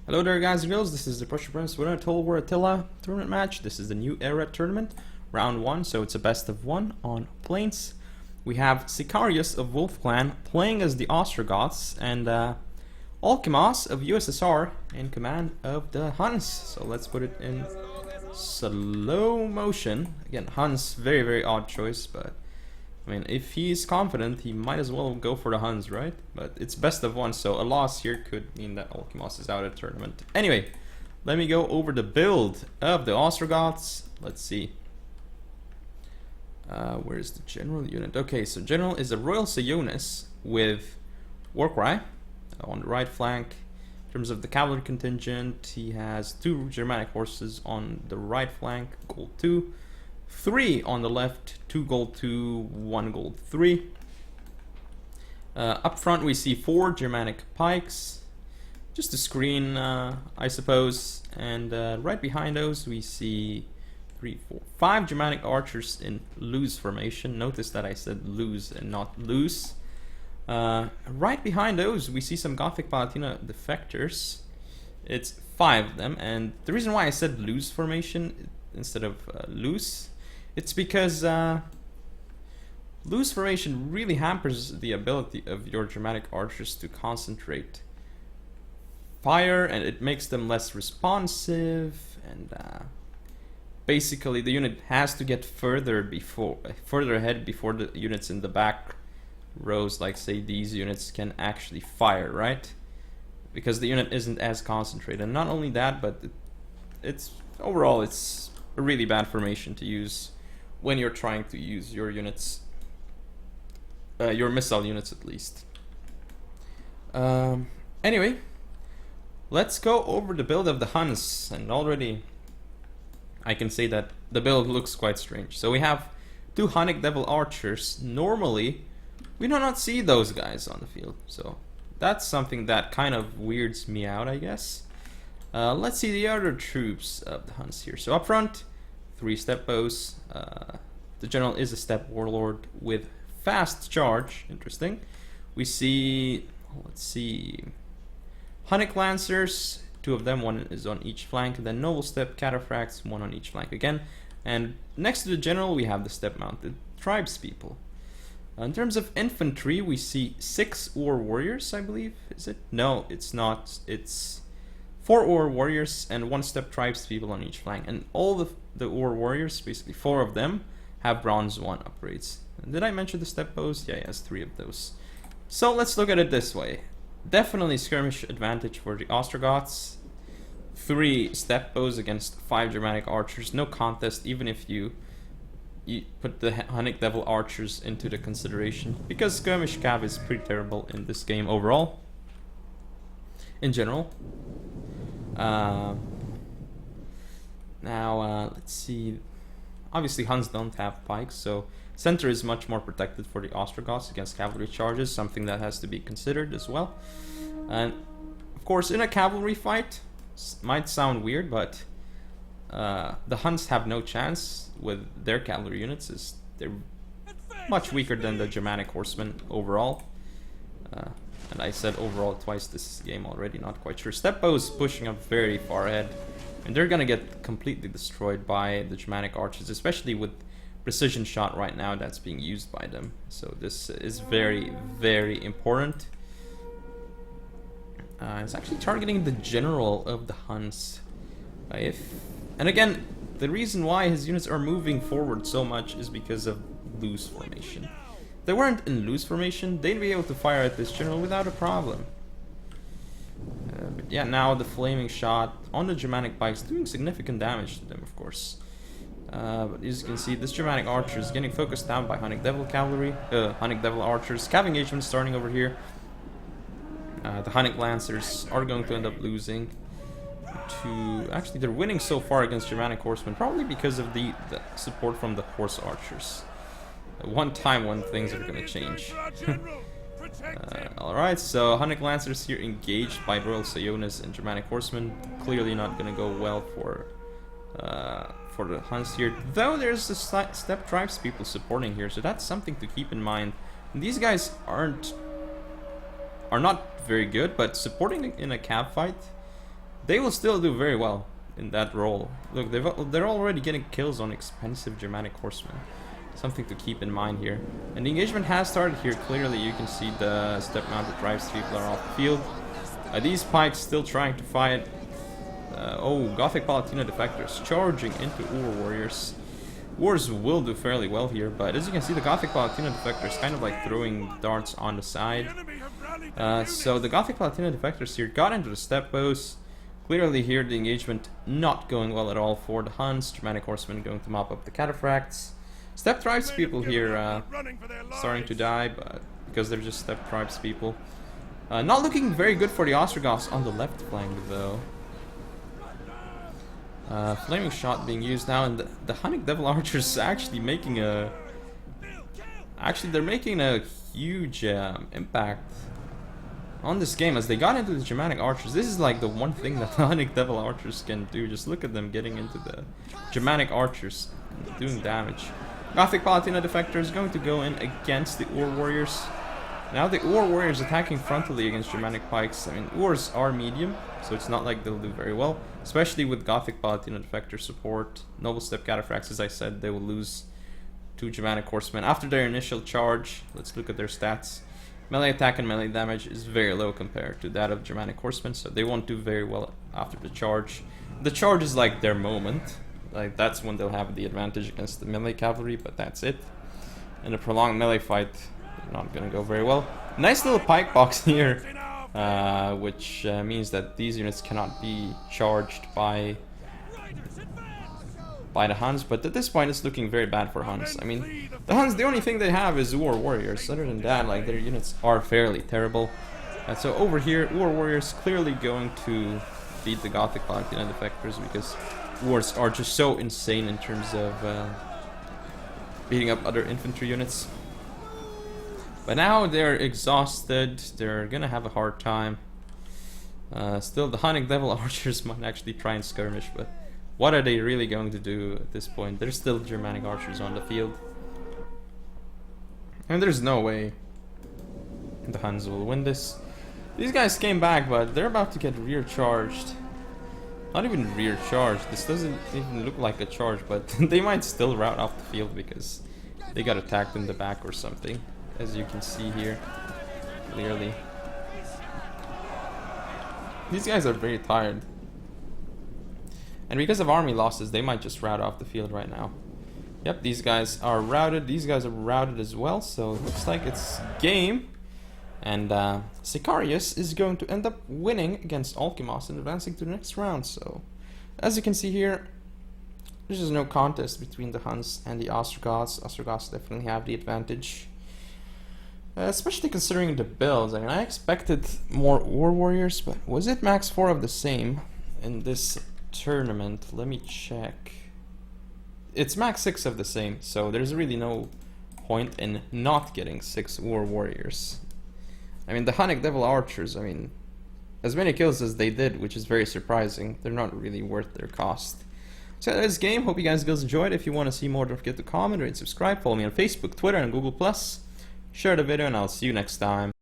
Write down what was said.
Hello there guys and girls, this is the Pusher Prince with a Total War Attila tournament match. This is the new era tournament, round 1, so it's a best of 1 on planes. We have Sicarius of Wolf Clan playing as the Ostrogoths and Olkimos of USSR in command of the Huns. So let's put it in slow motion. Again, Huns, very odd choice, but I mean, if he's confident, he might as well go for the Huns, right? But it's best of 1, so a loss here could mean that Olkimos is out of the tournament. Anyway, let me go over the build of the Ostrogoths. Let's see. Where's the general unit? Okay, so general is a Royal Sionis with Warcry on the right flank. In terms of the cavalry contingent, he has 2 Germanic horses on the right flank, gold 2. 3 on the left, 2 gold 2, 1 gold 3. Up front we see 4 Germanic pikes, just a screen I suppose, and right behind those we see 3, 4, 5 Germanic archers in loose formation. Notice that I said loose and not loose. Right behind those we see some Gothic Palatina defectors. It's 5 of them, and the reason why I said loose formation instead of loose, it's because loose formation really hampers the ability of your Germanic archers to concentrate fire, and it makes them less responsive, and basically the unit has to get further ahead before the units in the back rows, like say these units, can actually fire, right? Because the unit isn't as concentrated. And not only that, but it's overall it's a really bad formation to use when you're trying to use your units, your missile units at least. Anyway, let's go over the build of the Huns, and already I can say that the build looks quite strange. So we have 2 Hunnic Devil Archers. Normally, we do not see those guys on the field, so that's something that kind of weirds me out, I guess. Let's see the other troops of the Huns here. So up front, 3 step bows. The general is a step warlord with fast charge. Interesting. We see, let's see, Hunnic Lancers, 2 of them, 1 is on each flank, and then Noble Step Cataphracts, 1 on each flank again. And next to the general we have the step mounted tribespeople. In terms of infantry, we see 6 War Warriors, I believe. Is it? No, it's not. It's 4 War Warriors and 1 step tribespeople on each flank. And all the War Warriors, basically 4 of them, have bronze 1 upgrades. And did I mention the step bows? Yeah, he has 3 of those. So let's look at it this way. Definitely skirmish advantage for the Ostrogoths. 3 step bows against 5 Germanic archers. No contest, even if you put the Hunnic Devil Archers into the consideration, because skirmish cav is pretty terrible in this game overall, in general. Now, let's see. Obviously, Huns don't have pikes, so center is much more protected for the Ostrogoths against cavalry charges, something that has to be considered as well. And, of course, in a cavalry fight, might sound weird, but the Huns have no chance with their cavalry units, as they're much weaker than the Germanic horsemen overall. And I said overall twice this game already, not quite sure. Step bows pushing up very far ahead, and they're gonna get completely destroyed by the Germanic archers, especially with precision shot right now that's being used by them. So this is very important. It's actually targeting the general of the Huns. And again, the reason why his units are moving forward so much is because of loose formation. If they weren't in loose formation, they'd be able to fire at this general without a problem. But yeah, now the flaming shot on the Germanic pikes doing significant damage to them, of course. But as you can see, this Germanic archer is getting focused down by Hunnic Devil cavalry, Hunnic Devil archers. Cav engagement starting over here. The Hunnic Lancers are going to end up losing to... Actually, they're winning so far against Germanic horsemen, probably because of the support from the horse archers. One time when things are going to change. Alright, so Hunnic Lancers here engaged by Royal Sionis and Germanic horsemen. Clearly not going to go well for the Huns here. Though there's the step tribes people supporting here, so that's something to keep in mind. And these guys are not very good, but supporting in a cav fight they will still do very well in that role. Look, they're already getting kills on expensive Germanic horsemen. Something to keep in mind here. And the engagement has started here. Clearly, you can see the step-mounted drives people are off the field. These pikes still trying to fight. Oh, Gothic Palatina defectors charging into Ur warriors. Wars will do fairly well here, but as you can see, the Gothic Palatina defectors kind of like throwing darts on the side. So the Gothic Palatina defectors here got into the step bows. Clearly here the engagement not going well at all for the Huns. Germanic horsemen going to mop up the cataphracts. Step tribes people here starting to die, but because they're just step tribes people. Not looking very good for the Ostrogoths on the left flank though. Flaming shot being used now, and the Hunnic Devil Archers actually making a... Actually, they're making a huge impact on this game as they got into the Germanic Archers. This is like the one thing that the Hunnic Devil Archers can do. Just look at them getting into the Germanic Archers and doing damage. Gothic Palatina defectors going to go in against the Ur warriors. Now the Ur warriors attacking frontally against Germanic pikes. I mean, Urs are medium, so it's not like they'll do very well. Especially with Gothic Palatina defector support. Noble Step Cataphracts, as I said, they will lose 2 Germanic horsemen after their initial charge. Let's look at their stats. Melee attack and melee damage is very low compared to that of Germanic horsemen, so they won't do very well after the charge. The charge is like their moment. Like, that's when they'll have the advantage against the melee cavalry, but that's it. In a prolonged melee fight, not gonna go very well. Nice little pike box here, which means that these units cannot be charged by the Huns, but at this point it's looking very bad for Huns. I mean, the Huns, the only thing they have is Ur warriors. Other than that, like, their units are fairly terrible. So over here, Ur warriors clearly going to beat the Gothic Palatina defectors because Urs are just so insane in terms of beating up other infantry units. But now they're exhausted, they're gonna have a hard time. Still, the Hunnic Devil Archers might actually try and skirmish, but what are they really going to do at this point? There's still Germanic Archers on the field. And there's no way the Huns will win this. These guys came back, but they're about to get rear charged. Not even rear charged, this doesn't even look like a charge, but they might still rout off the field because they got attacked in the back or something. As you can see here, clearly. These guys are very tired. And because of army losses, they might just rout off the field right now. Yep, these guys are routed. These guys are routed as well, so it looks like it's game. And Sicarius is going to end up winning against Olkimos and advancing to the next round. So, as you can see here, there's just no contest between the Huns and the Ostrogoths. Ostrogoths definitely have the advantage. Especially considering the builds. I mean, I expected more Ur warriors, but was it max 4 of the same in this tournament? Let me check. It's max 6 of the same, so there's really no point in not getting 6 Ur warriors. I mean, the Hunnic Devil Archers, I mean, as many kills as they did, which is very surprising, they're not really worth their cost. So that's this game. Hope you guys enjoyed. If you want to see more, don't forget to comment, rate, subscribe, follow me on Facebook, Twitter, and Google+. Share the video, and I'll see you next time.